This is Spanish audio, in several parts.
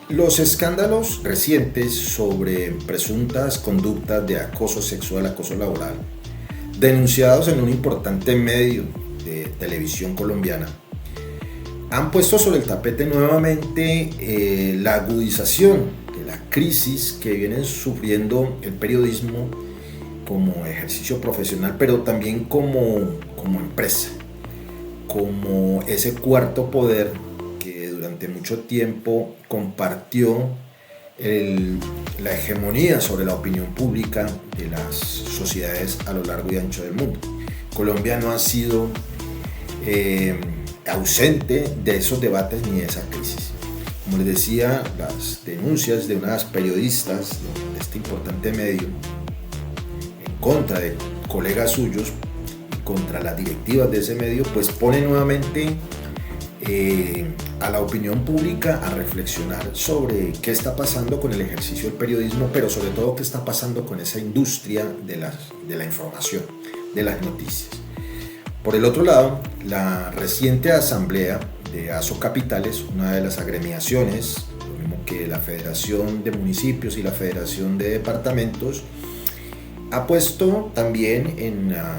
Los escándalos recientes sobre presuntas conductas de acoso sexual, acoso laboral, denunciados en un importante medio de televisión colombiana, han puesto sobre el tapete nuevamente la agudización de la crisis que viene sufriendo el periodismo como ejercicio profesional, pero también como empresa, como ese cuarto poder que durante mucho tiempo compartió la hegemonía sobre la opinión pública de las sociedades a lo largo y ancho del mundo. Colombia no ha sido ausente de esos debates ni de esa crisis. Como les decía, las denuncias de unas periodistas de este importante medio en contra de colegas suyos y contra las directivas de ese medio, pues pone nuevamente a la opinión pública a reflexionar sobre qué está pasando con el ejercicio del periodismo, pero sobre todo qué está pasando con esa industria de la información, de las noticias. Por el otro lado, la reciente asamblea de Asocapitales, una de las agremiaciones, lo mismo que la Federación de Municipios y la Federación de Departamentos, ha puesto también en la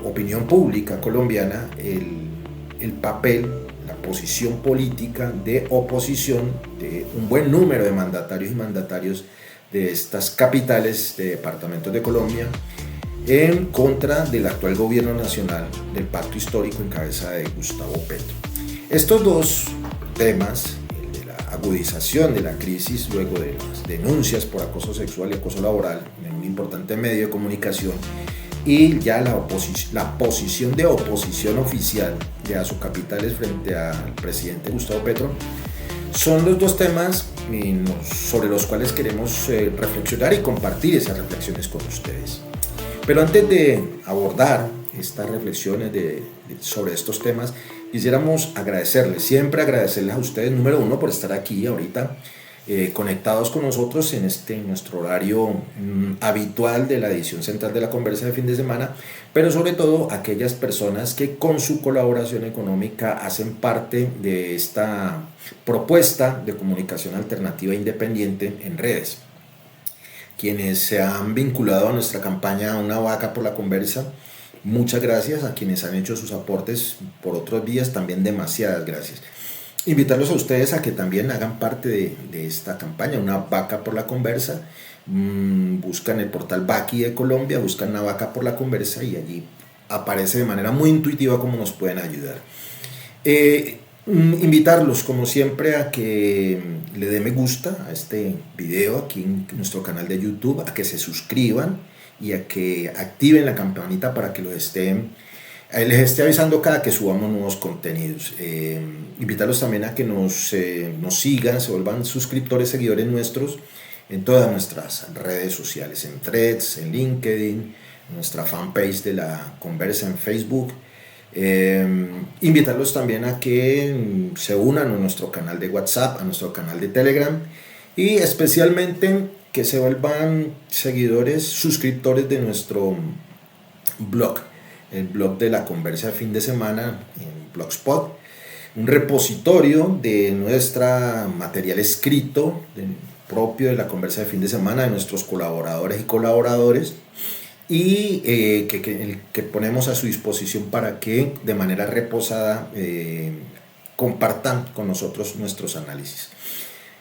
opinión pública colombiana el papel, la posición política de oposición de un buen número de mandatarios y mandatarios de estas capitales de departamentos de Colombia en contra del actual gobierno nacional del pacto histórico en cabeza de Gustavo Petro. Estos dos temas, el de la agudización de la crisis luego de las denuncias por acoso sexual y acoso laboral en un importante medio de comunicación, y ya la posición de oposición oficial de Asocapitales frente al presidente Gustavo Petro, son los dos temas sobre los cuales queremos reflexionar y compartir esas reflexiones con ustedes. Pero antes de abordar estas reflexiones sobre estos temas, quisiéramos siempre agradecerles a ustedes, número uno, por estar aquí ahorita conectados con nosotros en nuestro horario habitual de la edición central de la Conversa de fin de semana, pero sobre todo aquellas personas que con su colaboración económica hacen parte de esta propuesta de comunicación alternativa independiente en redes. Quienes se han vinculado a nuestra campaña Una Vaca por la Conversa, muchas gracias. A quienes han hecho sus aportes por otros días, también demasiadas gracias. Invitarlos a ustedes a que también hagan parte de esta campaña, Una Vaca por la Conversa. Buscan el portal Vaqui de Colombia, buscan Una Vaca por la Conversa y allí aparece de manera muy intuitiva cómo nos pueden ayudar. Invitarlos como siempre a que le den me gusta a este video aquí en nuestro canal de YouTube, a que se suscriban y a que activen la campanita para que les esté avisando cada que subamos nuevos contenidos. Invitarlos también a que nos sigan, se vuelvan suscriptores, seguidores nuestros en todas nuestras redes sociales, en Threads, en LinkedIn, en nuestra fanpage de la Conversa en Facebook. Invitarlos también a que se unan a nuestro canal de WhatsApp, a nuestro canal de Telegram y especialmente que se vuelvan seguidores, suscriptores de nuestro blog, el blog de la Conversa de fin de semana en Blogspot, un repositorio de nuestro material escrito propio de la Conversa de fin de semana, de nuestros colaboradores y colaboradores, y que ponemos a su disposición para que de manera reposada compartan con nosotros nuestros análisis.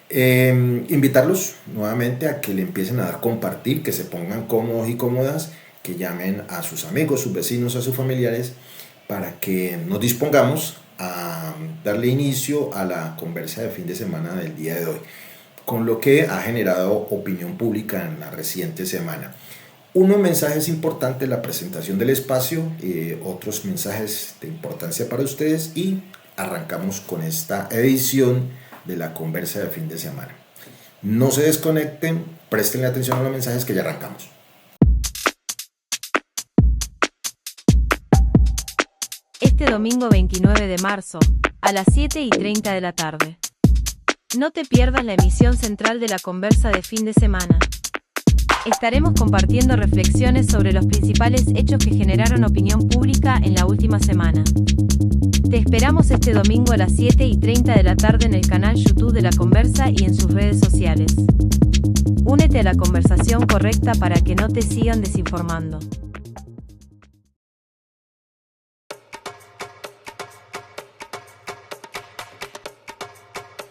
Invitarlos nuevamente a que le empiecen a dar compartir, que se pongan cómodos y cómodas, que llamen a sus amigos, sus vecinos, a sus familiares, para que nos dispongamos a darle inicio a la conversa de fin de semana del día de hoy, con lo que ha generado opinión pública en la reciente semana. Unos mensajes importantes, la presentación del espacio, otros mensajes de importancia para ustedes y arrancamos con esta edición de la conversa de fin de semana. No se desconecten, presten atención a los mensajes que ya arrancamos. Este domingo 29 de marzo, a las 7:30 de la tarde. No te pierdas la emisión central de la conversa de fin de semana. Estaremos compartiendo reflexiones sobre los principales hechos que generaron opinión pública en la última semana. Te esperamos este domingo a las 7:30 de la tarde en el canal YouTube de La Conversa y en sus redes sociales. Únete a la conversación correcta para que no te sigan desinformando.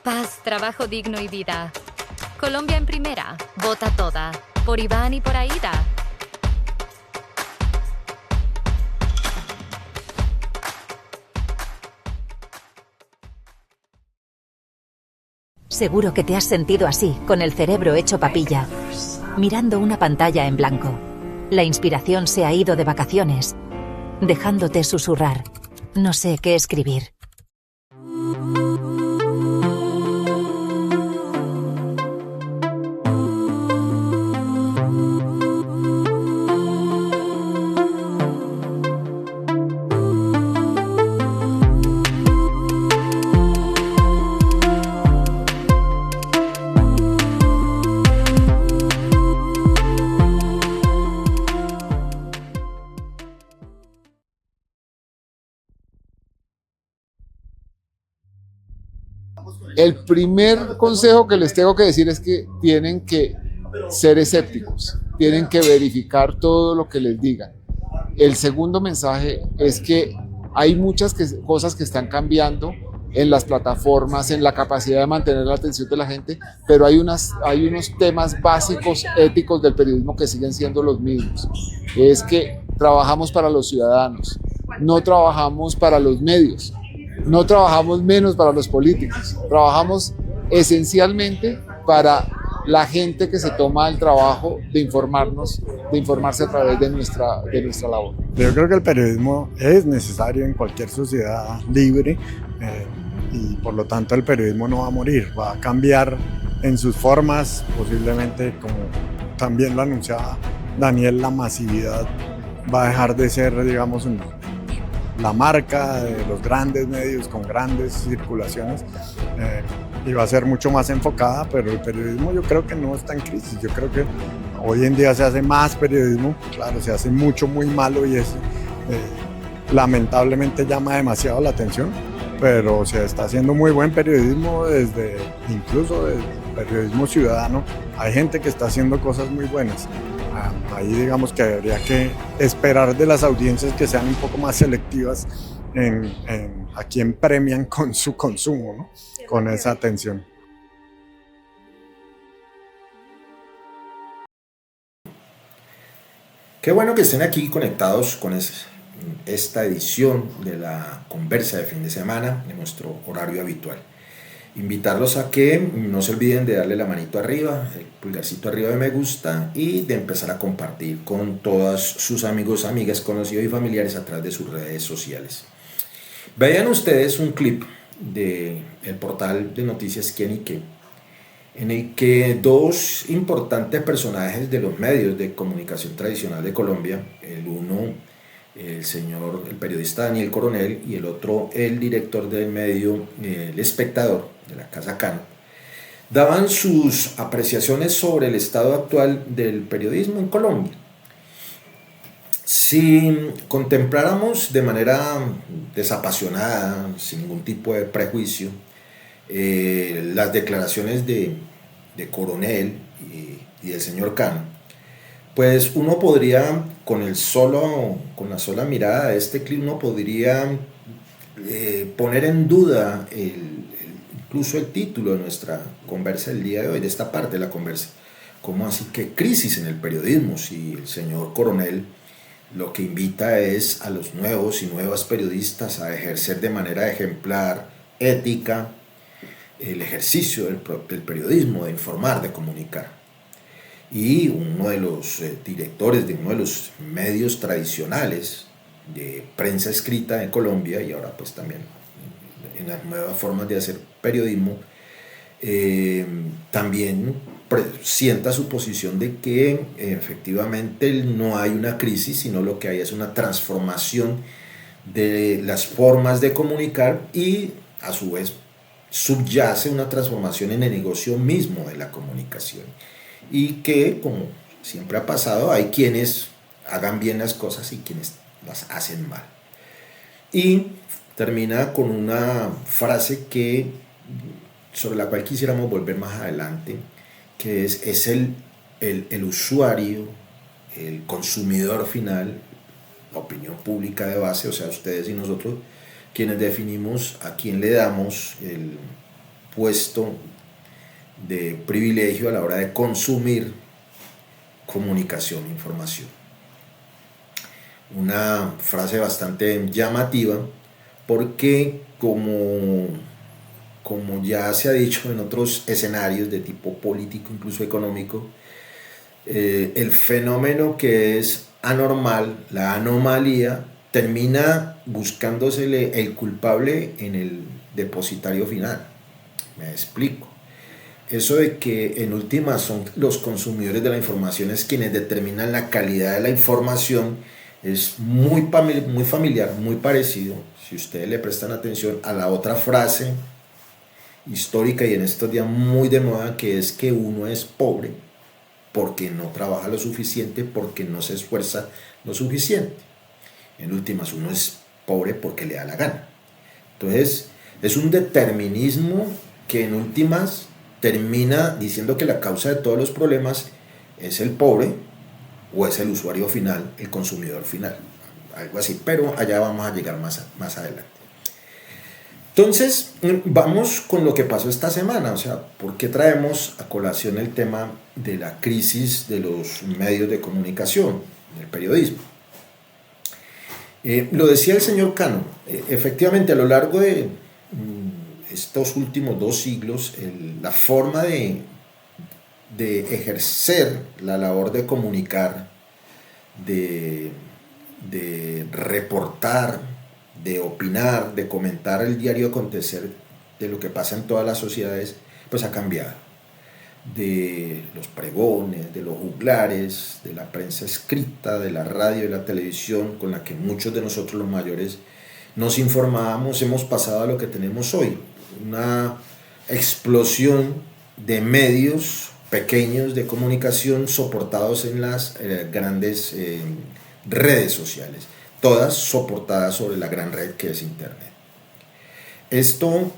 Paz, trabajo digno y vida. Colombia en primera. Vota toda. Por Iván y por Aida. Seguro que te has sentido así, con el cerebro hecho papilla, mirando una pantalla en blanco. La inspiración se ha ido de vacaciones, dejándote susurrar. No sé qué escribir. El primer consejo que les tengo que decir es que tienen que ser escépticos, tienen que verificar todo lo que les digan. El segundo mensaje es que hay muchas cosas que están cambiando en las plataformas, en la capacidad de mantener la atención de la gente, pero hay unos temas básicos éticos del periodismo que siguen siendo los mismos. Es que trabajamos para los ciudadanos, no trabajamos para los medios. No trabajamos menos para los políticos, trabajamos esencialmente para la gente que se toma el trabajo de informarse a través de nuestra labor. Yo creo que el periodismo es necesario en cualquier sociedad libre y por lo tanto el periodismo no va a morir, va a cambiar en sus formas, posiblemente como también lo anunciaba Daniel, la masividad va a dejar de ser, digamos, la marca de los grandes medios con grandes circulaciones y va a ser mucho más enfocada, pero el periodismo yo creo que no está en crisis. Yo creo que hoy en día se hace más periodismo, claro, se hace mucho muy malo y es lamentablemente llama demasiado la atención, pero se está haciendo muy buen periodismo incluso desde periodismo ciudadano. Hay gente que está haciendo cosas muy buenas. Ahí digamos que habría que esperar de las audiencias que sean un poco más selectivas a quién premian con su consumo, ¿no? Con esa atención. Qué bueno que estén aquí conectados con esta edición de la Conversa de fin de semana de nuestro horario habitual. Invitarlos a que no se olviden de darle la manito arriba, el pulgarcito arriba de me gusta y de empezar a compartir con todos sus amigos, amigas, conocidos y familiares a través de sus redes sociales. Vean ustedes un clip del portal de noticias Quién y Qué, en el que dos importantes personajes de los medios de comunicación tradicional de Colombia, el uno el periodista Daniel Coronel y el otro el director del medio El Espectador de la Casa Cano, daban sus apreciaciones sobre el estado actual del periodismo en Colombia. Si contempláramos de manera desapasionada, sin ningún tipo de prejuicio, las declaraciones de Coronel y del señor Cano, pues uno podría, con la sola mirada de este clip, uno podría poner en duda incluso el título de nuestra conversa del día de hoy, de esta parte de la conversa. ¿Cómo así que crisis en el periodismo? Si el señor Coronel lo que invita es a los nuevos y nuevas periodistas a ejercer de manera ejemplar, ética, el ejercicio del periodismo, de informar, de comunicar. Y uno de los directores de uno de los medios tradicionales de prensa escrita de Colombia, y ahora pues también en las nuevas formas de hacer periodismo, también sienta su posición de que efectivamente no hay una crisis, sino lo que hay es una transformación de las formas de comunicar y a su vez subyace una transformación en el negocio mismo de la comunicación. Y que, como siempre ha pasado, hay quienes hagan bien las cosas y quienes las hacen mal. Y termina con una frase sobre la cual quisiéramos volver más adelante, que es el usuario, el consumidor final, la opinión pública de base, o sea, ustedes y nosotros, quienes definimos a quién le damos el puesto de privilegio a la hora de consumir comunicación, información. Una frase bastante llamativa porque como ya se ha dicho en otros escenarios de tipo político, incluso económico, el fenómeno que es anormal, la anomalía, termina buscándosele el culpable en el depositario final. Me explico. Eso de que en últimas son los consumidores de la información es quienes determinan la calidad de la información es muy familiar, muy parecido, si ustedes le prestan atención, a la otra frase histórica y en estos días muy de moda, que es que uno es pobre porque no trabaja lo suficiente, porque no se esfuerza lo suficiente. En últimas, uno es pobre porque le da la gana. Entonces, es un determinismo que en últimas termina diciendo que la causa de todos los problemas es el pobre o es el usuario final, el consumidor final. Algo así, pero allá vamos a llegar más adelante. Entonces, vamos con lo que pasó esta semana, o sea, ¿por qué traemos a colación el tema de la crisis de los medios de comunicación, del periodismo? Lo decía el señor Cano, efectivamente a lo largo de estos últimos 2 siglos, la forma de ejercer la labor de comunicar, de reportar, de opinar, de comentar el diario acontecer de lo que pasa en todas las sociedades, pues ha cambiado. De los pregones, de los juglares, de la prensa escrita, de la radio y la televisión, con la que muchos de nosotros los mayores nos informábamos, hemos pasado a lo que tenemos hoy, una explosión de medios pequeños de comunicación soportados en las grandes redes sociales, todas soportadas sobre la gran red que es Internet. Esto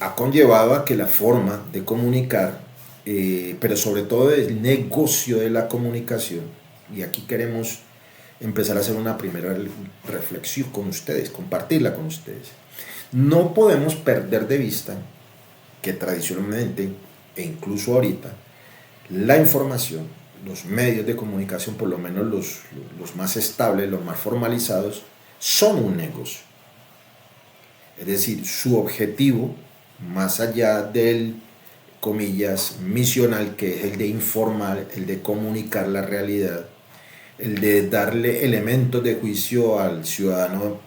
ha conllevado a que la forma de comunicar, pero sobre todo el negocio de la comunicación, y aquí queremos empezar a hacer una primera reflexión con ustedes, compartirla con ustedes. No podemos perder de vista que tradicionalmente, e incluso ahorita, la información, los medios de comunicación, por lo menos los más estables, los más formalizados, son un negocio. Es decir, su objetivo, más allá del, comillas, misional, que es el de informar, el de comunicar la realidad, el de darle elementos de juicio al ciudadano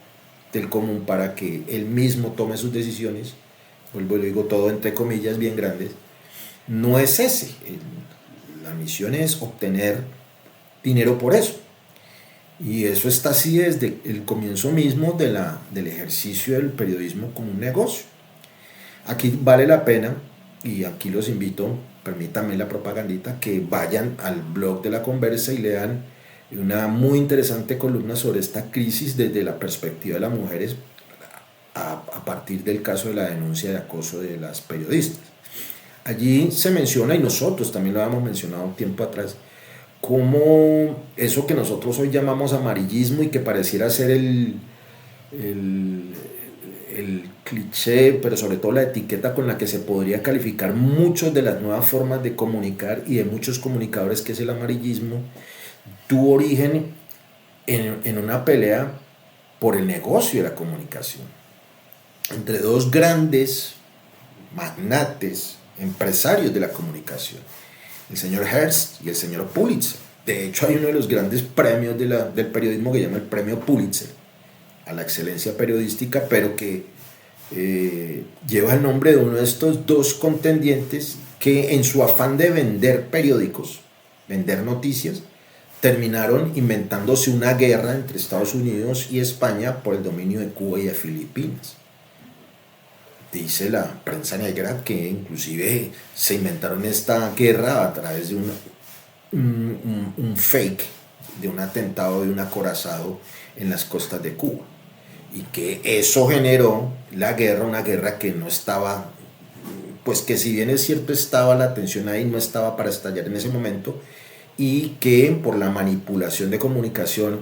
del común para que él mismo tome sus decisiones, vuelvo y lo digo todo entre comillas bien grandes, no es ese. La misión es obtener dinero por eso. Y eso está así desde el comienzo mismo del ejercicio del periodismo como un negocio. Aquí vale la pena, y aquí los invito, permítanme la propagandita, que vayan al blog de La Conversa y lean una muy interesante columna sobre esta crisis desde la perspectiva de las mujeres a partir del caso de la denuncia de acoso de las periodistas. Allí se menciona, y nosotros también lo habíamos mencionado un tiempo atrás, como eso que nosotros hoy llamamos amarillismo y que pareciera ser el cliché, pero sobre todo la etiqueta con la que se podría calificar muchas de las nuevas formas de comunicar y de muchos comunicadores, que es el amarillismo, tuvo origen en una pelea por el negocio de la comunicación entre 2 grandes magnates, empresarios de la comunicación, el señor Hearst y el señor Pulitzer. De hecho, hay uno de los grandes premios del periodismo que se llama el premio Pulitzer a la excelencia periodística, pero que lleva el nombre de uno de estos 2 contendientes que, en su afán de vender periódicos, vender noticias, terminaron inventándose una guerra entre Estados Unidos y España por el dominio de Cuba y de Filipinas. Dice la prensa negra que inclusive se inventaron esta guerra a través de un fake, de un atentado, de un acorazado en las costas de Cuba. y que eso generó la guerra, una guerra que no estaba, pues que si bien es cierto estaba la tensión ahí, no estaba para estallar en ese momento, y que por la manipulación de comunicación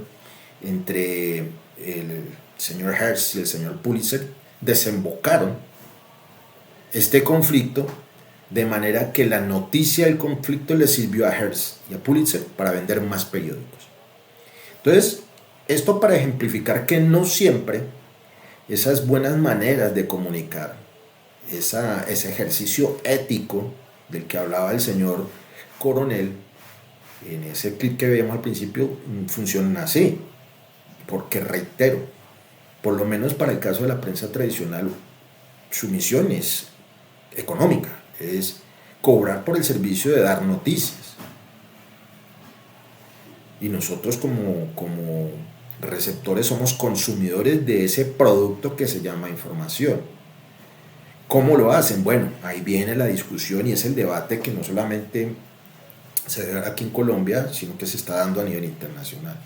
entre el señor Hearst y el señor Pulitzer desembocaron este conflicto, de manera que la noticia del conflicto le sirvió a Hearst y a Pulitzer para vender más periódicos. Entonces, esto para ejemplificar que no siempre esas buenas maneras de comunicar, ese ejercicio ético del que hablaba el señor Coronel, en ese clip que veíamos al principio, funcionan así. Porque reitero, por lo menos para el caso de la prensa tradicional, su misión es económica, es cobrar por el servicio de dar noticias. Y nosotros como receptores somos consumidores de ese producto que se llama información. ¿Cómo lo hacen? Bueno, ahí viene la discusión y es el debate que no solamente se debe dar aquí en Colombia, sino que se está dando a nivel internacional.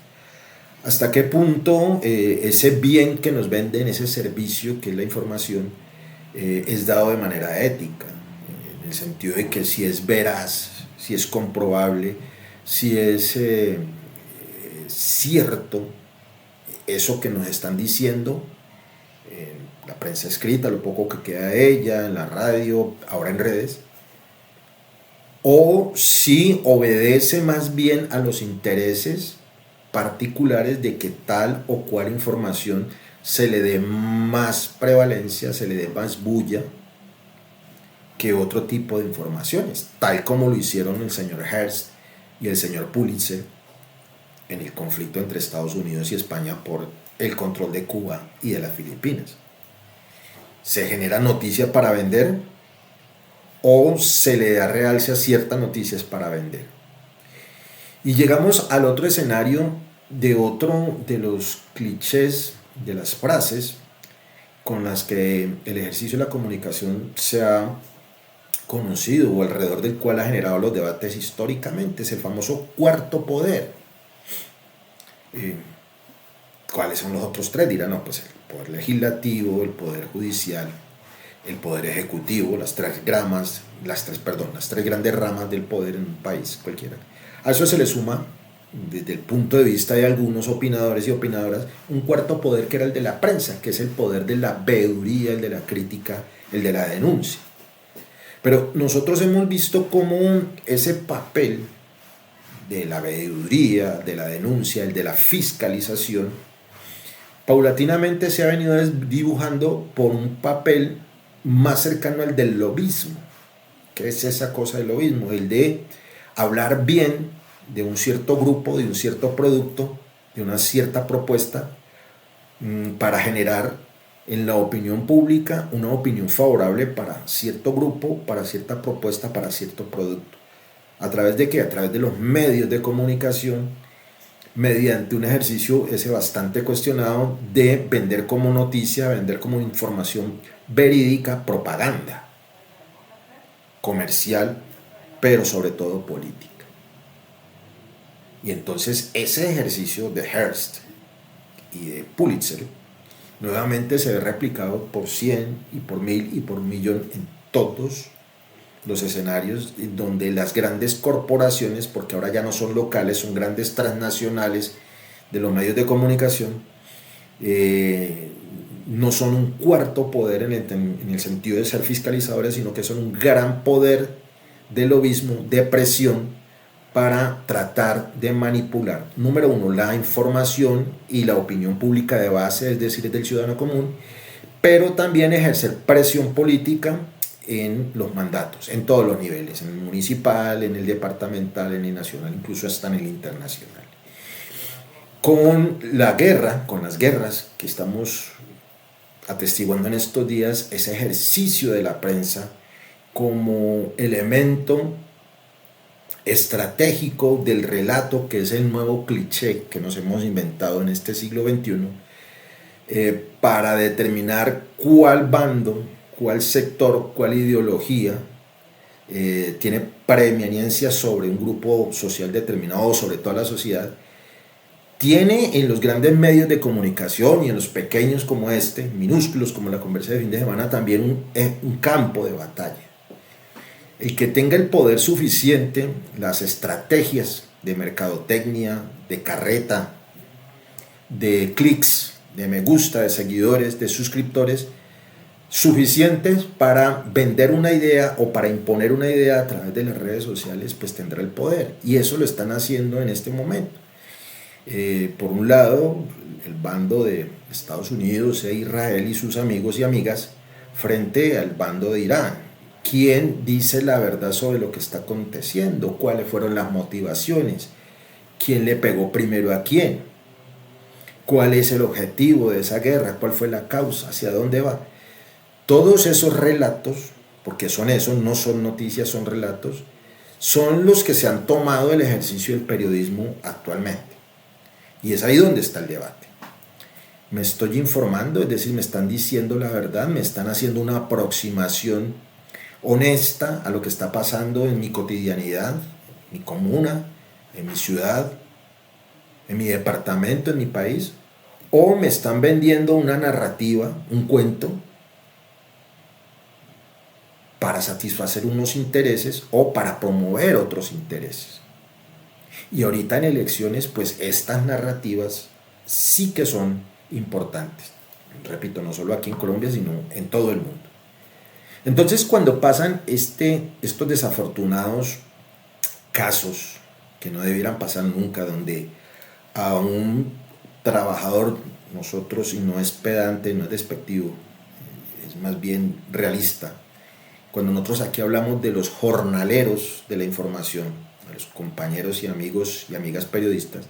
¿Hasta qué punto ese bien que nos venden, ese servicio que es la información, es dado de manera ética? En el sentido de que si es veraz, si es comprobable, si es cierto eso que nos están diciendo, la prensa escrita, lo poco que queda de ella, en la radio, ahora en redes, o si obedece más bien a los intereses particulares de que tal o cual información se le dé más prevalencia, se le dé más bulla que otro tipo de informaciones, tal como lo hicieron el señor Hearst y el señor Pulitzer en el conflicto entre Estados Unidos y España por el control de Cuba y de las Filipinas. ¿Se genera noticia para vender o se le da realce a ciertas noticias para vender? Y llegamos al otro escenario de otro de los clichés, de las frases con las que el ejercicio de la comunicación se ha conocido o alrededor del cual ha generado los debates históricamente, es el famoso cuarto poder. ¿Cuáles son los otros tres? Dirán, no, pues el poder legislativo, el poder judicial, el poder ejecutivo, las tres grandes ramas del poder en un país cualquiera. A eso se le suma, desde el punto de vista de algunos opinadores y opinadoras, un cuarto poder que era el de la prensa, que es el poder de la veeduría, el de la crítica, el de la denuncia. Pero nosotros hemos visto cómo ese papel de la veeduría, de la denuncia, el de la fiscalización, paulatinamente se ha venido dibujando por un papel más cercano al del lobismo. ¿Qué es esa cosa del lobismo? El de hablar bien de un cierto grupo, de un cierto producto, de una cierta propuesta, para generar en la opinión pública una opinión favorable para cierto grupo, para cierta propuesta, para cierto producto. ¿A través de qué? A través de los medios de comunicación, mediante un ejercicio ese bastante cuestionado de vender como noticia, vender como información verídica, propaganda comercial, pero sobre todo política. Y entonces ese ejercicio de Hearst y de Pulitzer nuevamente se ve replicado por 100 y por 1000 y por 1.000.000 en todos los escenarios donde las grandes corporaciones, porque ahora ya no son locales, son grandes transnacionales de los medios de comunicación, no son un cuarto poder en el sentido de ser fiscalizadores, sino que son un gran poder de lobismo, de presión, para tratar de manipular, número uno, la información y la opinión pública de base, es decir, del ciudadano común, pero también ejercer presión política en los mandatos, en todos los niveles, en el municipal, en el departamental, en el nacional, incluso hasta en el internacional. Con la guerra, con las guerras que estamos atestiguando en estos días, ese ejercicio de la prensa como elemento estratégico del relato, que es el nuevo cliché que nos hemos inventado en este siglo XXI, para determinar cuál bando, cuál sector, cuál ideología tiene preeminencia sobre un grupo social determinado o sobre toda la sociedad, tiene en los grandes medios de comunicación y en los pequeños como este, minúsculos como la conversa de fin de semana, también un campo de batalla. El que tenga el poder suficiente, las estrategias de mercadotecnia, de carreta, de clics, de me gusta, de seguidores, de suscriptores, suficientes para vender una idea o para imponer una idea a través de las redes sociales, pues tendrá el poder. Y eso lo están haciendo en este momento. Por un lado, el bando de Estados Unidos e Israel y sus amigos y amigas frente al bando de Irán. ¿Quién dice la verdad sobre lo que está aconteciendo? ¿Cuáles fueron las motivaciones? ¿Quién le pegó primero a quién? ¿Cuál es el objetivo de esa guerra? ¿Cuál fue la causa? ¿Hacia dónde va? Todos esos relatos, porque son eso, no son noticias, son relatos, son los que se han tomado el ejercicio del periodismo actualmente. Y es ahí donde está el debate. Me estoy informando, es decir, me están diciendo la verdad, me están haciendo una aproximación honesta a lo que está pasando en mi cotidianidad, en mi comuna, en mi ciudad, en mi departamento, en mi país, o me están vendiendo una narrativa, un cuento, para satisfacer unos intereses o para promover otros intereses. Y ahorita en elecciones, pues estas narrativas sí que son importantes. Repito, no solo aquí en Colombia, sino en todo el mundo. Entonces, cuando pasan estos desafortunados casos que no debieran pasar nunca, donde a un trabajador, nosotros, y no es pedante, no es despectivo, es más bien realista, cuando nosotros aquí hablamos de los jornaleros de la información, a los compañeros y amigos y amigas periodistas,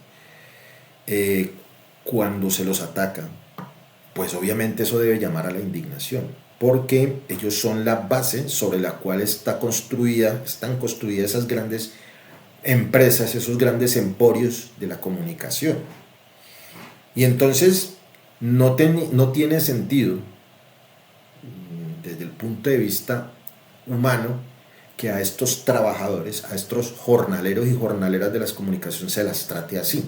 cuando se los ataca, pues obviamente eso debe llamar a la indignación, porque ellos son la base sobre la cual están construidas esas grandes empresas, esos grandes emporios de la comunicación. Y entonces no tiene sentido, desde el punto de vista humano, que a estos trabajadores, a estos jornaleros y jornaleras de las comunicaciones se las trate así,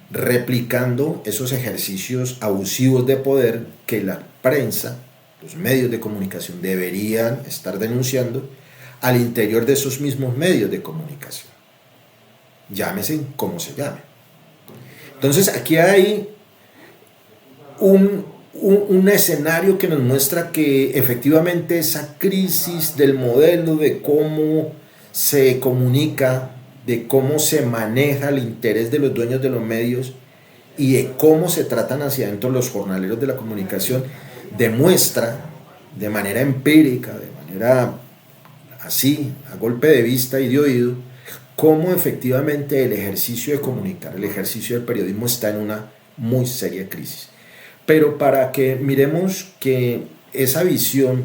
replicando esos ejercicios abusivos de poder que la prensa, los medios de comunicación deberían estar denunciando al interior de esos mismos medios de comunicación. Llámese como se llame. Entonces aquí hay un escenario que nos muestra que efectivamente esa crisis del modelo de cómo se comunica, de cómo se maneja el interés de los dueños de los medios y de cómo se tratan hacia adentro los jornaleros de la comunicación, demuestra de manera empírica, de manera así, a golpe de vista y de oído, cómo efectivamente el ejercicio de comunicar, el ejercicio del periodismo está en una muy seria crisis. Pero para que miremos que esa visión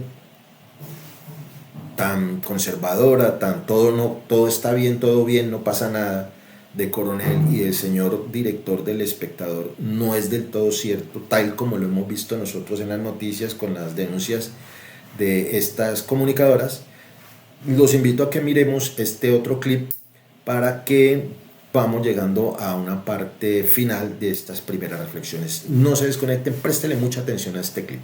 tan conservadora, tan todo está bien, todo bien, no pasa nada, de Coronel y del señor director del Espectador, no es del todo cierto, tal como lo hemos visto nosotros en las noticias con las denuncias de estas comunicadoras. Los invito a que miremos este otro clip para que vamos llegando a una parte final de estas primeras reflexiones. No se desconecten, préstele mucha atención a este clip.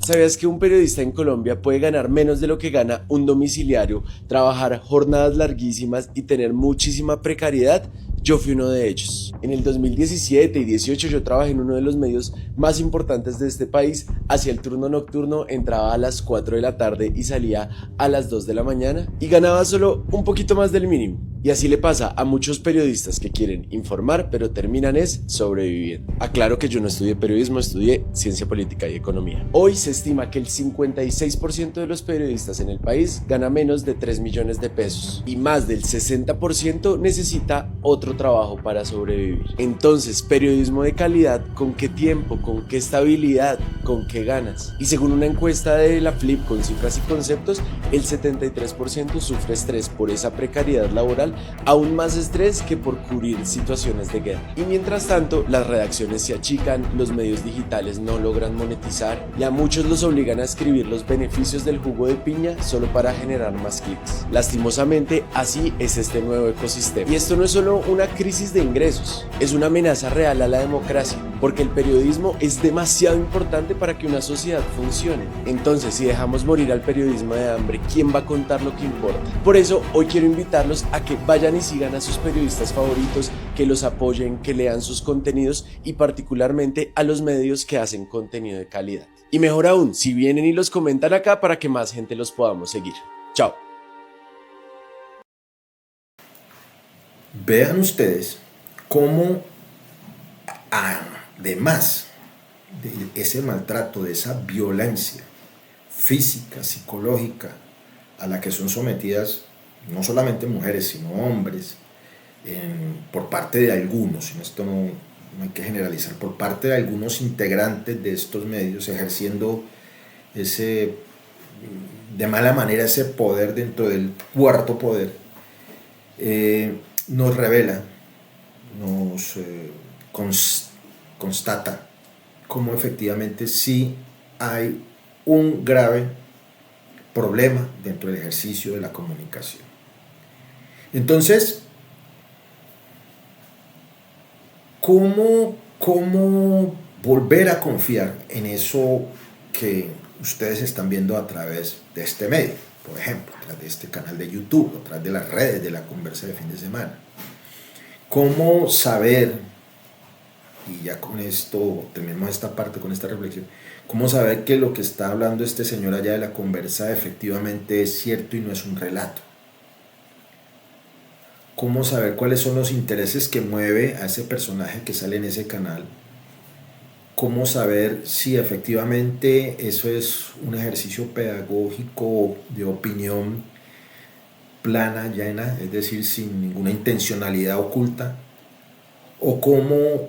¿Sabías que un periodista en Colombia puede ganar menos de lo que gana un domiciliario, trabajar jornadas larguísimas y tener muchísima precariedad? Yo fui uno de ellos. En el 2017 y 2018 yo trabajé en uno de los medios más importantes de este país. Hacía el turno nocturno, entraba a las 4 de la tarde y salía a las 2 de la mañana y ganaba solo un poquito más del mínimo. Y así le pasa a muchos periodistas que quieren informar, pero terminan sobreviviendo. Aclaro que yo no estudié periodismo, estudié ciencia política y economía. Hoy se estima que el 56% de los periodistas en el país gana menos de 3 millones de pesos y más del 60% necesita otro trabajo para sobrevivir. Entonces, periodismo de calidad, ¿con qué tiempo? ¿Con qué estabilidad? ¿Con qué ganas? Y según una encuesta de la Flip con cifras y conceptos, el 73% sufre estrés por esa precariedad laboral, aún más estrés que por cubrir situaciones de guerra. Y mientras tanto, las redacciones se achican, los medios digitales no logran monetizar y a muchos los obligan a escribir los beneficios del jugo de piña solo para generar más clics. Lastimosamente, así es este nuevo ecosistema. Y esto no es solo una crisis de ingresos, es una amenaza real a la democracia, porque el periodismo es demasiado importante para que una sociedad funcione. Entonces, si dejamos morir al periodismo de hambre, ¿quién va a contar lo que importa? Por eso, hoy quiero invitarlos a que vayan y sigan a sus periodistas favoritos, que los apoyen, que lean sus contenidos y particularmente a los medios que hacen contenido de calidad. Y mejor aún, si vienen y los comentan acá para que más gente los podamos seguir. Chao. Vean ustedes cómo, además de ese maltrato, de esa violencia física, psicológica, a la que son sometidas no solamente mujeres, sino hombres, por parte de algunos, y esto no hay que generalizar, por parte de algunos integrantes de estos medios, ejerciendo de mala manera ese poder dentro del cuarto poder, nos revela, nos constata cómo efectivamente sí hay un grave problema dentro del ejercicio de la comunicación. Entonces, ¿cómo volver a confiar en eso que ustedes están viendo a través de este medio? Por ejemplo, a través de este canal de YouTube, a través de las redes de la conversa de fin de semana. ¿Cómo saber, y ya con esto terminamos esta parte, con esta reflexión, cómo saber que lo que está hablando este señor allá de la conversa efectivamente es cierto y no es un relato? ¿Cómo saber cuáles son los intereses que mueve a ese personaje que sale en ese canal? ¿Cómo saber si efectivamente eso es un ejercicio pedagógico de opinión plana, llana, es decir, sin ninguna intencionalidad oculta? ¿O cómo,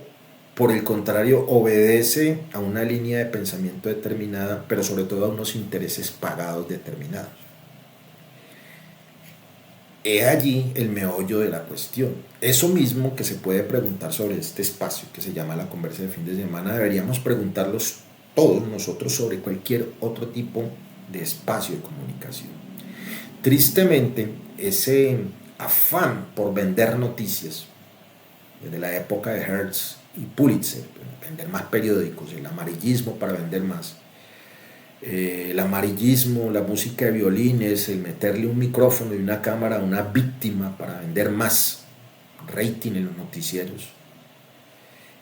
por el contrario, obedece a una línea de pensamiento determinada, pero sobre todo a unos intereses pagados determinados? He allí el meollo de la cuestión. Eso mismo que se puede preguntar sobre este espacio que se llama la conversa de fin de semana, deberíamos preguntarlos todos nosotros sobre cualquier otro tipo de espacio de comunicación. Tristemente, ese afán por vender noticias, desde la época de Hearst y Pulitzer, vender más periódicos, el amarillismo para vender más, el amarillismo, la música de violines, el meterle un micrófono y una cámara a una víctima para vender más rating en los noticieros,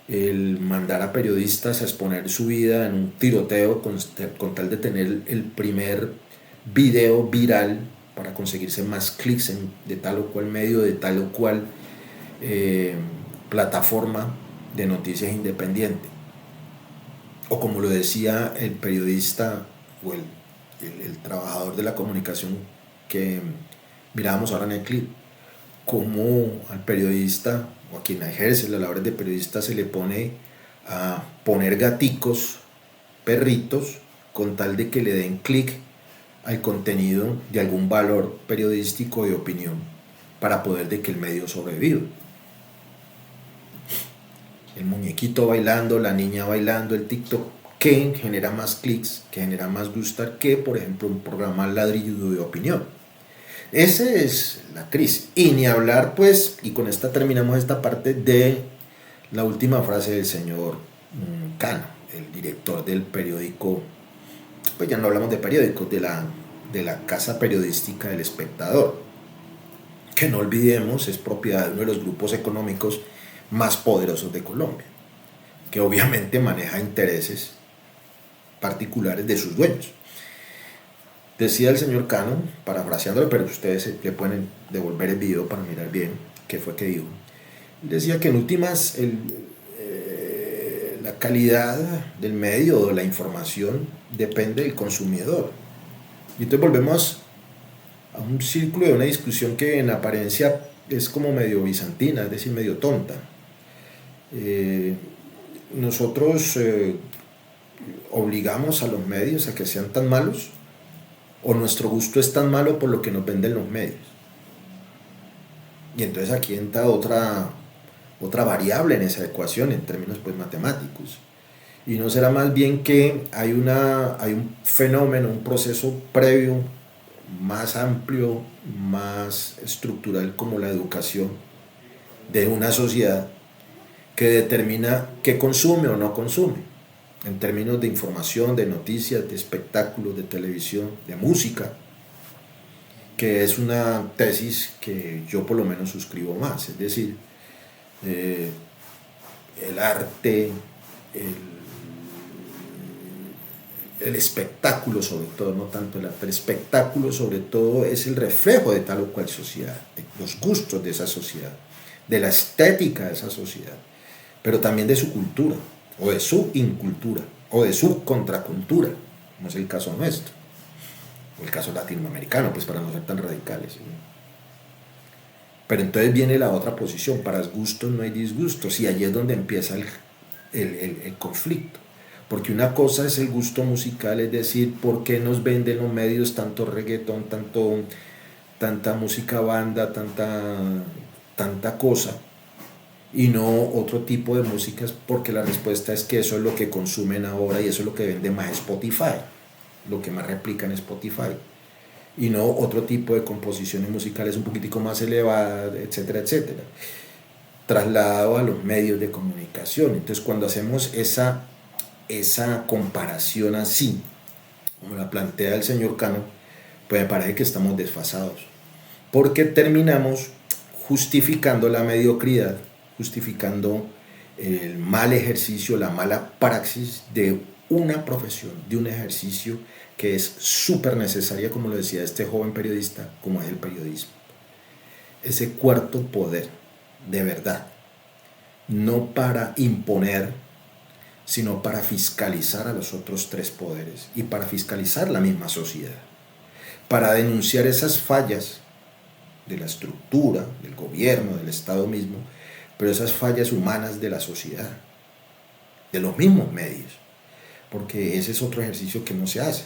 el mandar a periodistas a exponer su vida en un tiroteo con tal de tener el primer video viral para conseguirse más clics de tal o cual medio, de tal o cual plataforma de noticias independiente. O como lo decía el periodista o el trabajador de la comunicación que mirábamos ahora en el clip, cómo al periodista o a quien ejerce las labores de periodista se le pone a poner gaticos, perritos, con tal de que le den clic al contenido de algún valor periodístico de opinión para poder de que el medio sobreviva. El muñequito bailando, la niña bailando, el TikTok, que genera más clics, que genera más gustar que, por ejemplo, un programa ladrilludo de opinión. Esa es la crisis. Y ni hablar, pues, y con esta terminamos esta parte de la última frase del señor Cano, el director del periódico, pues ya no hablamos de periódicos, de la casa periodística del Espectador, que no olvidemos es propiedad de uno de los grupos económicos más poderosos de Colombia, que obviamente maneja intereses particulares de sus dueños. Decía el señor Cano, parafraseándolo, pero ustedes le pueden devolver el video para mirar bien qué fue que dijo. Decía que en últimas la calidad del medio o de la información depende del consumidor. Y entonces volvemos a un círculo de una discusión que en apariencia es como medio bizantina, es decir, medio tonta. Nosotros obligamos a los medios a que sean tan malos, o nuestro gusto es tan malo por lo que nos venden los medios. Y entonces aquí entra otra variable en esa ecuación en términos pues matemáticos. Y no será más bien que hay un fenómeno, un proceso previo, más amplio, más estructural, como la educación de una sociedad, que determina qué consume o no consume, en términos de información, de noticias, de espectáculos, de televisión, de música, que es una tesis que yo por lo menos suscribo más. Es decir, el arte, el espectáculo sobre todo, no tanto el arte, el espectáculo sobre todo es el reflejo de tal o cual sociedad, de los gustos de esa sociedad, de la estética de esa sociedad, pero también de su cultura, o de su incultura, o de su contracultura, como es el caso nuestro, o el caso latinoamericano, pues para no ser tan radicales, ¿sí? Pero entonces viene la otra posición, para gustos no hay disgustos, y allí es donde empieza el conflicto, porque una cosa es el gusto musical, es decir, ¿por qué nos venden los medios tanto reggaetón, tanta música banda, tanta cosa, y no otro tipo de músicas? Porque la respuesta es que eso es lo que consumen ahora y eso es lo que vende más Spotify, lo que más replica en Spotify, y no otro tipo de composiciones musicales un poquitico más elevadas, etcétera, etcétera, trasladado a los medios de comunicación. Entonces cuando hacemos esa comparación así, como la plantea el señor Cano, pues me parece que estamos desfasados, porque terminamos justificando la mediocridad, justificando el mal ejercicio, la mala praxis de una profesión, de un ejercicio que es súper necesaria, como lo decía este joven periodista, como es el periodismo. Ese cuarto poder, de verdad, no para imponer, sino para fiscalizar a los otros tres poderes y para fiscalizar la misma sociedad, para denunciar esas fallas de la estructura, del gobierno, del Estado mismo, pero esas fallas humanas de la sociedad, de los mismos medios, porque ese es otro ejercicio que no se hace.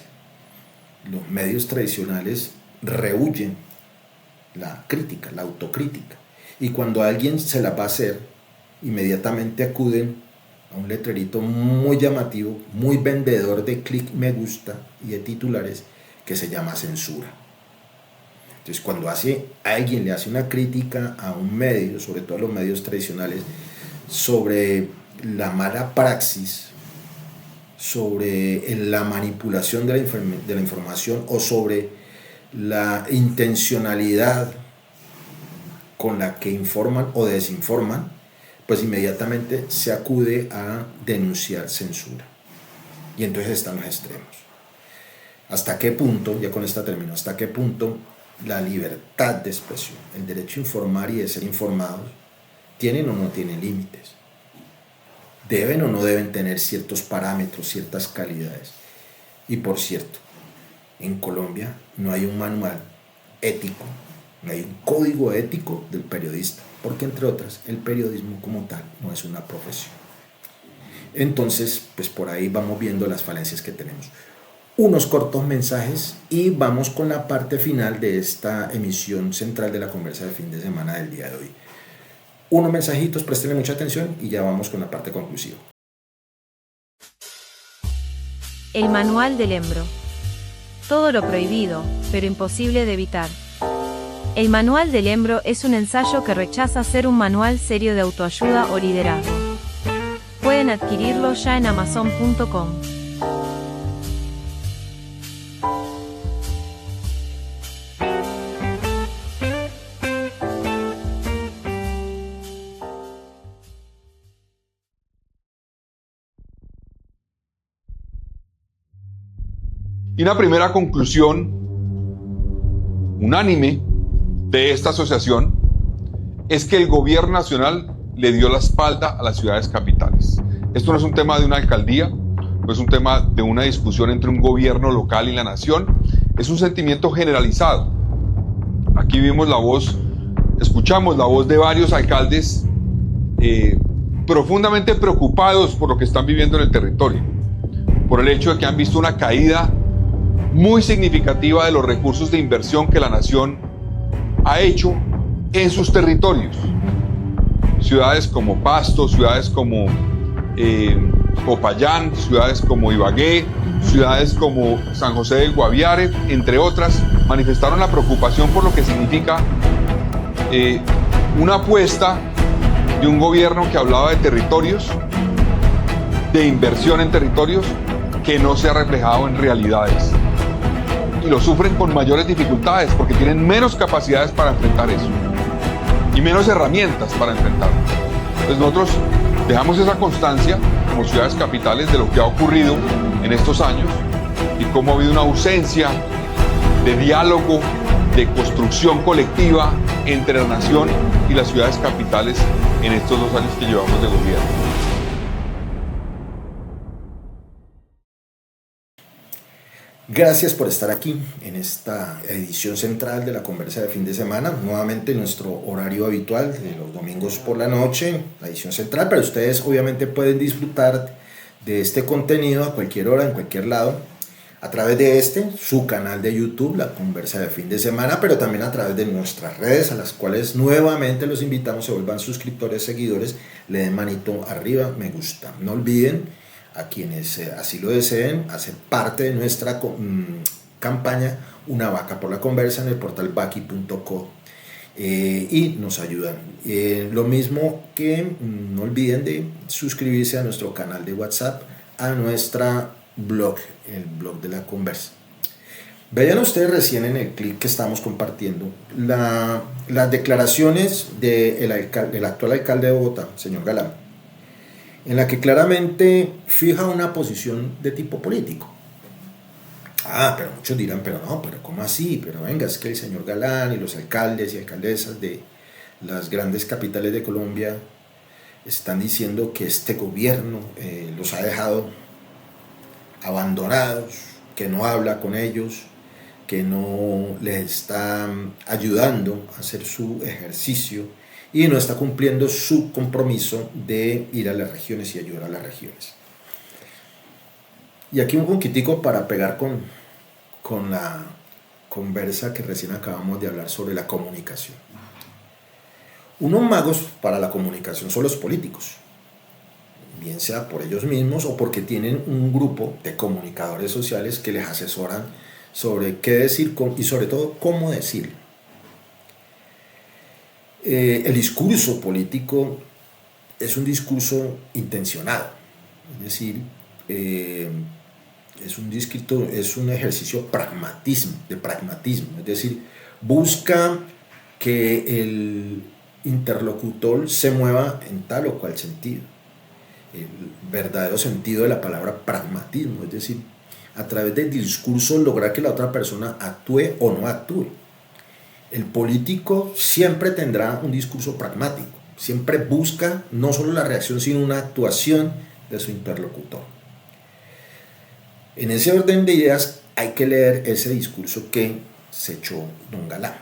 Los medios tradicionales rehúyen la crítica, la autocrítica, y cuando alguien se la va a hacer, inmediatamente acuden a un letrerito muy llamativo, muy vendedor de clic me gusta y de titulares, que se llama censura. Entonces cuando alguien le hace una crítica a un medio, sobre todo a los medios tradicionales, sobre la mala praxis, sobre la manipulación de la información o sobre la intencionalidad con la que informan o desinforman, pues inmediatamente se acude a denunciar censura. Y entonces están los extremos. ¿Hasta qué punto, ya con esta termino, hasta qué punto la libertad de expresión, el derecho a informar y de ser informados, tienen o no tienen límites? ¿Deben o no deben tener ciertos parámetros, ciertas calidades? Y por cierto, en Colombia no hay un manual ético, no hay un código ético del periodista, porque entre otras, el periodismo como tal no es una profesión. Entonces, pues por ahí vamos viendo las falencias que tenemos. Unos cortos mensajes y vamos con la parte final de esta emisión central de la conversa de fin de semana del día de hoy. Unos mensajitos, prestenle mucha atención y ya vamos con la parte conclusiva. El manual del Embro. Todo lo prohibido, pero imposible de evitar. El manual del Embro es un ensayo que rechaza ser un manual serio de autoayuda o liderazgo. Pueden adquirirlo ya en amazon.com. Y una primera conclusión unánime de esta asociación es que el gobierno nacional le dio la espalda a las ciudades capitales. Esto no es un tema de una alcaldía, no es un tema de una discusión entre un gobierno local y la nación, es un sentimiento generalizado. Aquí escuchamos la voz de varios alcaldes profundamente preocupados por lo que están viviendo en el territorio, por el hecho de que han visto una caída muy significativa de los recursos de inversión que la nación ha hecho en sus territorios. Ciudades como Pasto, ciudades como Popayán, ciudades como Ibagué, ciudades como San José del Guaviare, entre otras, manifestaron la preocupación por lo que significa una apuesta de un gobierno que hablaba de territorios, de inversión en territorios, que no se ha reflejado en realidades. Y lo sufren con mayores dificultades porque tienen menos capacidades para enfrentar eso y menos herramientas para enfrentarlo. Entonces nosotros dejamos esa constancia como ciudades capitales de lo que ha ocurrido en estos años y cómo ha habido una ausencia de diálogo, de construcción colectiva entre la nación y las ciudades capitales en estos 2 años que llevamos de gobierno. Gracias por estar aquí en esta edición central de la conversa de fin de semana, nuevamente nuestro horario habitual de los domingos por la noche, la edición central, pero ustedes obviamente pueden disfrutar de este contenido a cualquier hora, en cualquier lado, a través de su canal de YouTube, la conversa de fin de semana, pero también a través de nuestras redes, a las cuales nuevamente los invitamos, se vuelvan suscriptores, seguidores, le den manito arriba, me gusta. No olviden, a quienes así lo deseen, hacer parte de nuestra campaña Una Vaca por la Conversa en el portal vaki.co y nos ayudan. Lo mismo que no olviden de suscribirse a nuestro canal de WhatsApp, a nuestra blog, el blog de la conversa. Vean ustedes recién en el clip que estamos compartiendo las declaraciones del actual alcalde de Bogotá, señor Galán, en la que claramente fija una posición de tipo político. Pero muchos dirán, pero ¿cómo así? Pero venga, es que el señor Galán y los alcaldes y alcaldesas de las grandes capitales de Colombia están diciendo que este gobierno los ha dejado abandonados, que no habla con ellos, que no les está ayudando a hacer su ejercicio y no está cumpliendo su compromiso de ir a las regiones y ayudar a las regiones. Y aquí un poquitico para pegar con la conversa que recién acabamos de hablar sobre la comunicación. Unos magos para la comunicación son los políticos, bien sea por ellos mismos o porque tienen un grupo de comunicadores sociales que les asesoran sobre qué decir y sobre todo cómo decirlo. El discurso político es un discurso intencionado, es decir, es un ejercicio de pragmatismo, es decir, busca que el interlocutor se mueva en tal o cual sentido. El verdadero sentido de la palabra pragmatismo, es decir, a través del discurso lograr que la otra persona actúe o no actúe. El político siempre tendrá un discurso pragmático, siempre busca no solo la reacción, sino una actuación de su interlocutor. En ese orden de ideas hay que leer ese discurso que se echó don Galán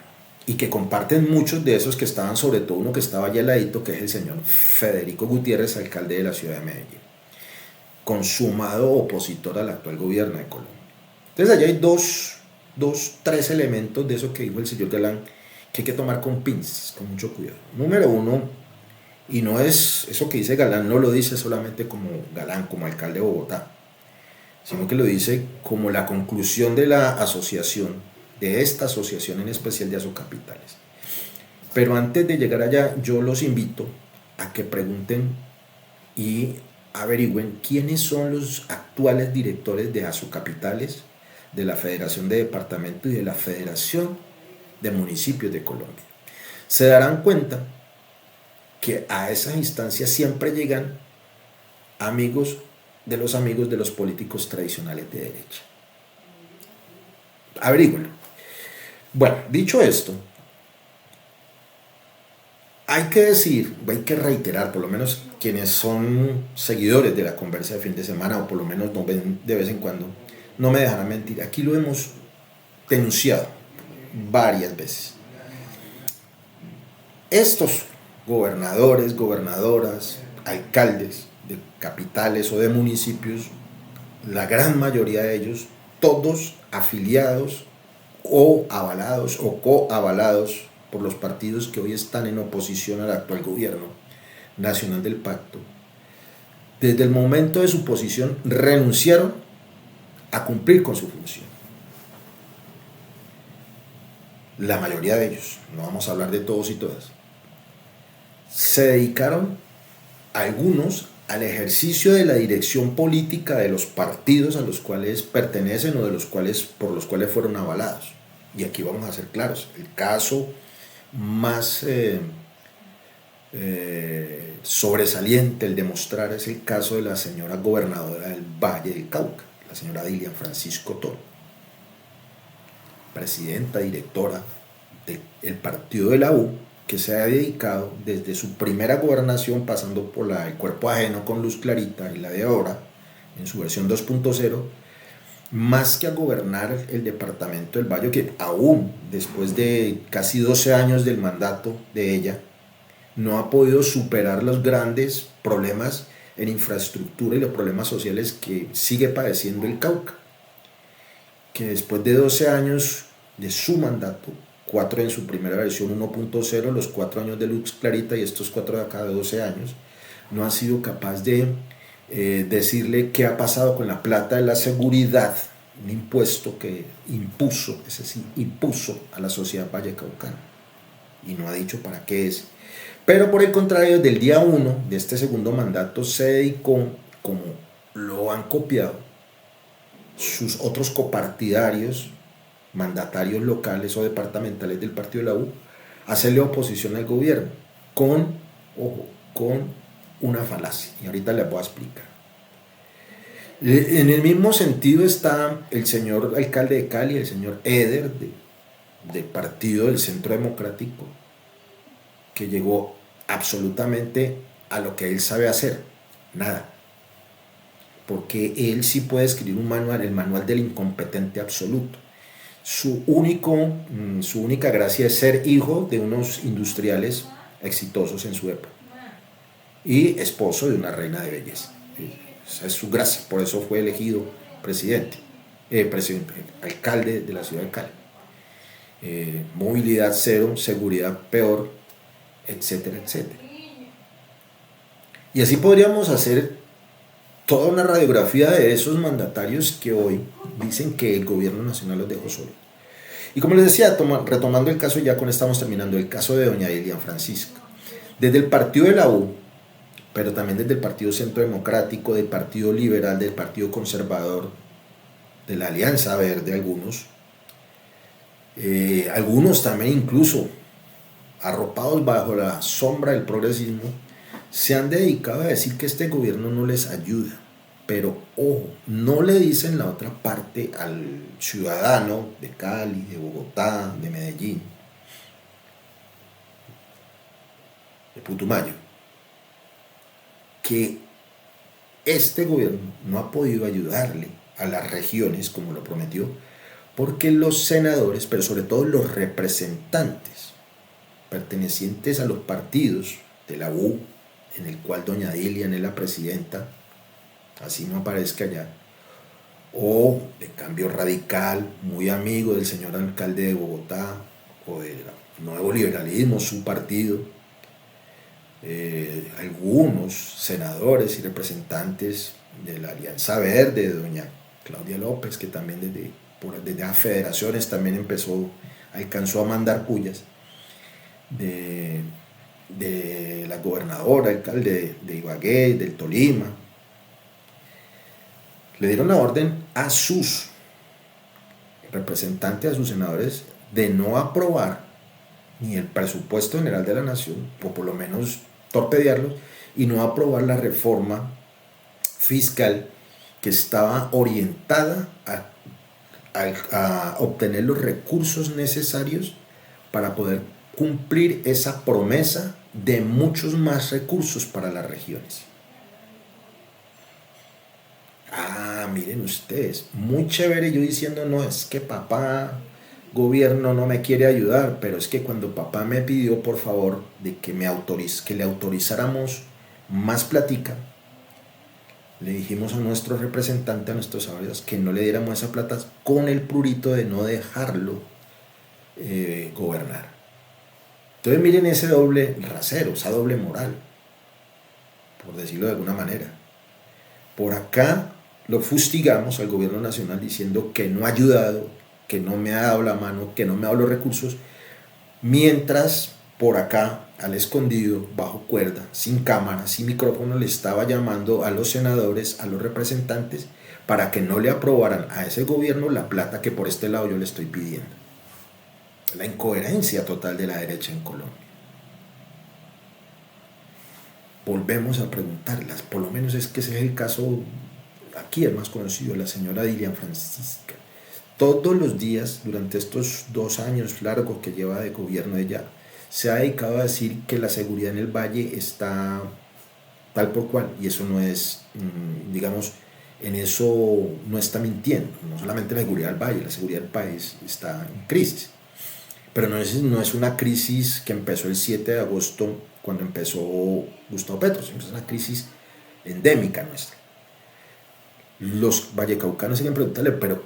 y que comparten muchos de esos que estaban, sobre todo uno que estaba allá al ladito, que es el señor Federico Gutiérrez, alcalde de la ciudad de Medellín, consumado opositor al actual gobierno de Colombia. Entonces allá hay tres elementos de eso que dijo el señor Galán que hay que tomar con pinzas, con mucho cuidado. Número uno, y no es eso que dice Galán, no lo dice solamente como Galán, como alcalde de Bogotá, sino que lo dice como la conclusión de la asociación, de esta asociación en especial de Asocapitales. Pero antes de llegar allá, yo los invito a que pregunten y averigüen quiénes son los actuales directores de Asocapitales, de la Federación de Departamentos y de la Federación de Municipios de Colombia. Se darán cuenta que a esas instancias siempre llegan amigos de los políticos tradicionales de derecha. Averígüenlo. Bueno, dicho esto, hay que decir, hay que reiterar, por lo menos quienes son seguidores de la conversa de fin de semana, o por lo menos nos ven de vez en cuando, no me dejarán mentir, aquí lo hemos denunciado varias veces. Estos gobernadores, gobernadoras, alcaldes de capitales o de municipios, la gran mayoría de ellos, todos afiliados o avalados o coavalados por los partidos que hoy están en oposición al actual gobierno nacional del pacto, desde el momento de su posición renunciaron a cumplir con su función. La mayoría de ellos, no vamos a hablar de todos y todas, se dedicaron algunos al ejercicio de la dirección política de los partidos a los cuales pertenecen o de los cuales, por los cuales fueron avalados. Y aquí vamos a ser claros, el caso más sobresaliente, el demostrar, es el caso de la señora gobernadora del Valle del Cauca, la señora Dilian Francisco Toro, presidenta, directora del partido de la U, que se ha dedicado desde su primera gobernación, pasando por el cuerpo ajeno con Luz Clarita y la de ahora, en su versión 2.0, más que a gobernar el departamento del Valle, que aún después de casi 12 años del mandato de ella, no ha podido superar los grandes problemas en infraestructura y los problemas sociales que sigue padeciendo el Cauca, que después de 12 años de su mandato, 4 en su primera versión 1.0, los 4 años de Luz Clarita y estos 4 de acá de 12 años, no ha sido capaz de decirle qué ha pasado con la plata de la seguridad, un impuesto que impuso a la sociedad vallecaucana, y no ha dicho para qué es. Pero por el contrario, desde el día 1 de este segundo mandato se dedicó, como lo han copiado sus otros copartidarios, mandatarios locales o departamentales del partido de la U, a hacerle oposición al gobierno con una falacia, y ahorita les voy a explicar. En el mismo sentido está el señor alcalde de Cali, el señor Eder, del partido del Centro Democrático, que llegó absolutamente a lo que él sabe hacer, nada. Porque él sí puede escribir un manual, el manual del incompetente absoluto. Su única gracia es ser hijo de unos industriales exitosos en su época y esposo de una reina de belleza. Esa es su gracia, por eso fue elegido alcalde de la ciudad de Cali. Movilidad cero, seguridad peor, etcétera, etcétera. Y así podríamos hacer toda una radiografía de esos mandatarios que hoy dicen que el gobierno nacional los dejó solos. Y como les decía, retomando el caso, ya con estamos terminando, el caso de doña Dilian Francisco. Desde el partido de la U, pero también desde el Partido Centro Democrático, del Partido Liberal, del Partido Conservador, de la Alianza Verde, algunos también incluso arropados bajo la sombra del progresismo, se han dedicado a decir que este gobierno no les ayuda. Pero ojo, no le dicen la otra parte al ciudadano de Cali, de Bogotá, de Medellín, de Putumayo, que este gobierno no ha podido ayudarle a las regiones como lo prometió, porque los senadores, pero sobre todo los representantes pertenecientes a los partidos de la U, en el cual doña Dilian es la presidenta, así no aparezca allá, o de Cambio Radical, muy amigo del señor alcalde de Bogotá, o del Nuevo Liberalismo, su partido, algunos senadores y representantes de la Alianza Verde, de doña Claudia López, que también desde las federaciones también alcanzó a mandar pullas, de la gobernadora, alcalde de Ibagué, del Tolima, le dieron la orden a sus representantes, a sus senadores, de no aprobar ni el presupuesto general de la nación, o por lo menos torpedearlo, y no aprobar la reforma fiscal que estaba orientada a a obtener los recursos necesarios para poder cumplir esa promesa de muchos más recursos para las regiones. Miren ustedes, muy chévere yo diciendo, no, es que papá, gobierno no me quiere ayudar, pero es que cuando papá me pidió por favor de que le autorizáramos más platica, le dijimos a nuestro representante, a nuestros salarios, que no le diéramos esa plata con el prurito de no dejarlo gobernar. Entonces miren ese doble rasero, esa doble moral, por decirlo de alguna manera. Por acá lo fustigamos al gobierno nacional diciendo que no ha ayudado, que no me ha dado la mano, que no me ha dado los recursos, mientras por acá, al escondido, bajo cuerda, sin cámara, sin micrófono, le estaba llamando a los senadores, a los representantes, para que no le aprobaran a ese gobierno la plata que por este lado yo le estoy pidiendo. La incoherencia total de la derecha en Colombia. Volvemos a preguntarlas, por lo menos es que ese es el caso, aquí el más conocido, la señora Dilian Francisca. Todos los días, durante estos 2 años largos que lleva de gobierno ella, se ha dedicado a decir que la seguridad en el Valle está tal por cual, y eso no es, digamos, en eso no está mintiendo. No solamente la seguridad del Valle, la seguridad del país está en crisis. Pero no es una crisis que empezó el 7 de agosto cuando empezó Gustavo Petro, es una crisis endémica nuestra. Los vallecaucanos siguen preguntándole, pero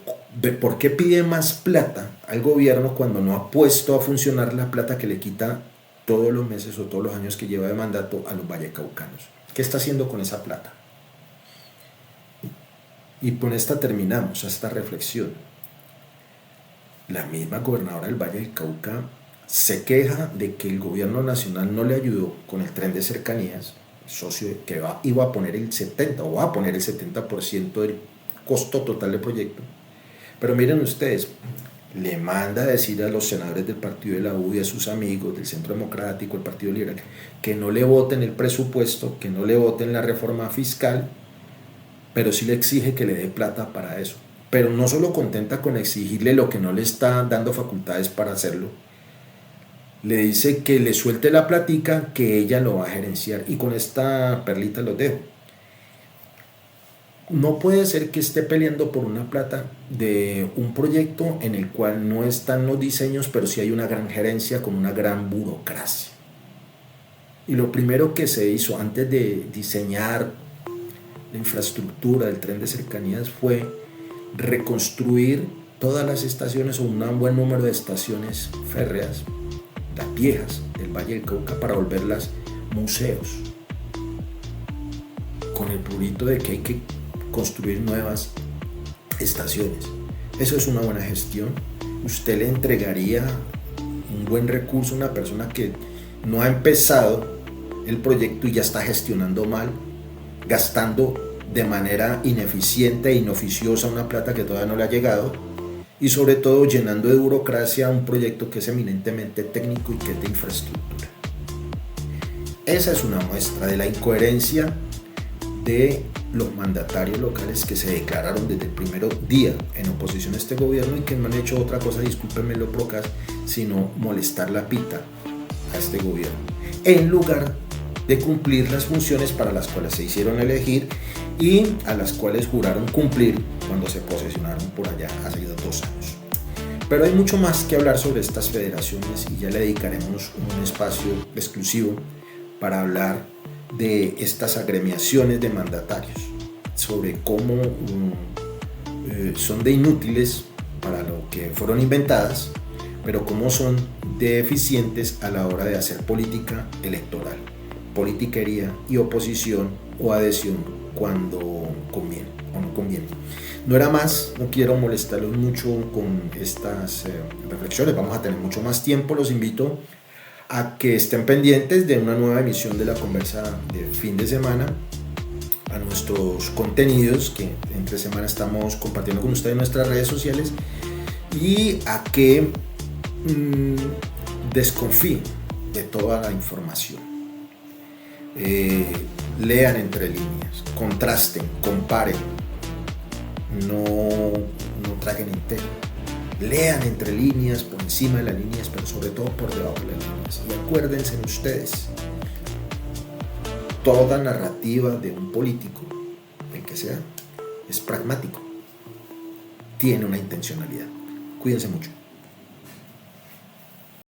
¿por qué pide más plata al gobierno cuando no ha puesto a funcionar la plata que le quita todos los meses o todos los años que lleva de mandato a los vallecaucanos? ¿Qué está haciendo con esa plata? Y con esta terminamos, esta reflexión. La misma gobernadora del Valle del Cauca se queja de que el gobierno nacional no le ayudó con el tren de cercanías, socio que iba a poner el 70% o va a poner el 70% del costo total del proyecto. Pero miren ustedes, le manda a decir a los senadores del partido de la U y a sus amigos del Centro Democrático, el Partido Liberal, que no le voten el presupuesto, que no le voten la reforma fiscal, pero sí le exige que le dé plata para eso. Pero no solo contenta con exigirle lo que no le está dando facultades para hacerlo, le dice que le suelte la platica, que ella lo va a gerenciar. Y con esta perlita los dejo. No puede ser que esté peleando por una plata de un proyecto en el cual no están los diseños, pero sí hay una gran gerencia con una gran burocracia. Y lo primero que se hizo antes de diseñar la infraestructura del tren de cercanías fue reconstruir todas las estaciones o un buen número de estaciones férreas, las viejas del Valle del Cauca, para volverlas museos, con el prurito de que hay que construir nuevas estaciones. Eso es una buena gestión. Usted le entregaría un buen recurso a una persona que no ha empezado el proyecto y ya está gestionando mal, gastando de manera ineficiente e inoficiosa una plata que todavía no le ha llegado, y sobre todo llenando de burocracia un proyecto que es eminentemente técnico y que es de infraestructura. Esa es una muestra de la incoherencia de los mandatarios locales que se declararon desde el primer día en oposición a este gobierno y que no han hecho otra cosa, discúlpenme lo procas, sino molestar la pita a este gobierno, en lugar de cumplir las funciones para las cuales se hicieron elegir y a las cuales juraron cumplir cuando se posesionaron por allá hace 2 años. Pero hay mucho más que hablar sobre estas federaciones y ya le dedicaremos un espacio exclusivo para hablar de estas agremiaciones de mandatarios, sobre cómo son de inútiles para lo que fueron inventadas, pero cómo son de eficientes a la hora de hacer política electoral, politiquería y oposición o adhesión cuando conviene o no conviene. No era más, no quiero molestarlos mucho con estas reflexiones, vamos a tener mucho más tiempo, los invito a que estén pendientes de una nueva emisión de la conversa de fin de semana, a nuestros contenidos que entre semana estamos compartiendo con ustedes en nuestras redes sociales, y a que desconfíen de toda la información. Lean entre líneas, contrasten, comparen, no traguen entero. Lean entre líneas, por encima de las líneas, pero sobre todo por debajo de las líneas. Y acuérdense ustedes, toda narrativa de un político, el que sea, es pragmático. Tiene una intencionalidad. Cuídense mucho.